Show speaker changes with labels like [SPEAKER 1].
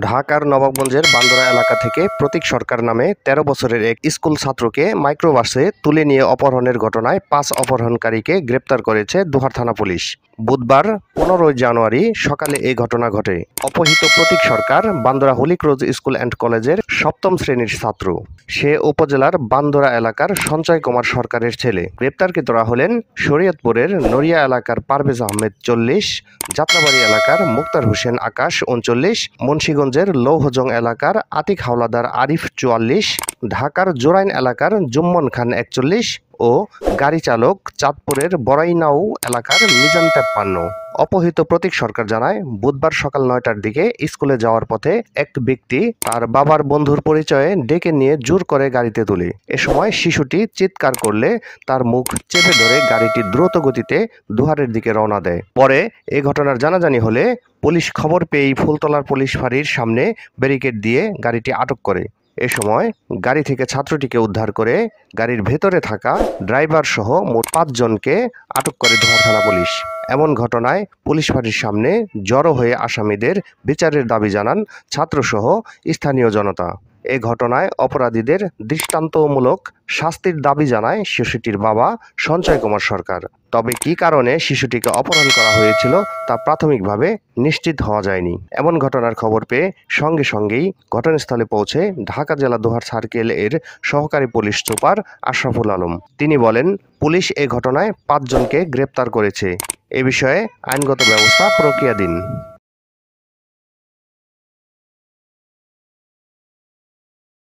[SPEAKER 1] ঢাকার নবাবগঞ্জের বান্দরা এলাকা থেকে প্রতীক সরকার নামে ১৩ বছরের এক স্কুল ছাত্রকে মাইক্রোবাসে তুলে নিয়ে অপহরণের ঘটনায় ৫ অপহরণকারীকে গ্রেপ্তার করেছে দোহার থানা পুলিশ। বুধবার ১৫ জানুয়ারি সকালে এই ঘটনা ঘটে। অপহৃত প্রতীক সরকার বান্দরা হলি ক্রোজ স্কুল অ্যান্ড কলেজের ৭ম শ্রেণীর ছাত্র। সে উপজেলার বান্দরা এলাকার সঞ্চয় কুমার সরকারের ছেলে। গ্রেপ্তারকৃতরা হলেন শরীয়তপুরের নড়িয়া এলাকার পারভেজ আহমেদ ৪০, যাত্রাবাড়ি এলাকার মুক্তার হোসেন আকাশ ৩৯, মুন্সিগঞ্জের লৌহজং এলাকার আতিক হাওলাদার আরিফ ৪৪, ঢাকার জোরাইন এলাকার জুম্মন খান ৪১ ও গাড়ি চালক চাঁদপুরের বড়াইনাউ এলাকার মিজান ৫৩। অপহৃত প্রতীক সরকার জানায়, বুধবার সকাল ৯টার দিকে স্কুলে যাওয়ার পথে এক ব্যক্তি তার বাবার বন্ধুর পরিচয়ে ডেকে নিয়ে জোর করে গাড়িতে তোলে। এ সময় শিশুটি চিৎকার করলে তার মুখ চেপে ধরে গাড়িটি দ্রুত গতিতে দুহারের দিকে রওনা দেয়। পরে এ ঘটনার জানাজানি হলে পুলিশ খবর পেয়েই ফুলতলার পুলিশ ফাঁড়ির সামনে ব্যারিকেড দিয়ে গাড়িটি আটক করে। এ সময় গাড়ি থেকে ছাত্রটিকে উদ্ধার করে গাড়ির ভেতরে থাকা ড্রাইভার সহ মোট ৫ জনকে আটক করে দোহার থানা পুলিশ। এমন ঘটনায় পুলিশ ফাঁড়ির সামনে জড়ো হয়ে আসামিদের বিচারের দাবি জানান ছাত্রসহ স্থানীয় জনতা। এ ঘটনায় অপরাধীদের দৃষ্টান্তমূলক শাস্তির দাবি জানায় শিশুটির বাবা সঞ্চয় কুমার সরকার। তবে কী কারণে শিশুটিকে অপহরণ করা হয়েছিল তা প্রাথমিকভাবে নিশ্চিত হওয়া যায়নি। এমন ঘটনার খবর পেয়ে সঙ্গে সঙ্গেই ঘটনাস্থলে পৌঁছে ঢাকা জেলা দোহার সার্কেল এর সহকারী পুলিশ সুপার আশরাফুল আলম। তিনি বলেন, পুলিশ এ ঘটনায় ৫ জনকে গ্রেপ্তার করেছে। এ বিষয়ে আইনগত ব্যবস্থা প্রক্রিয়াধীন।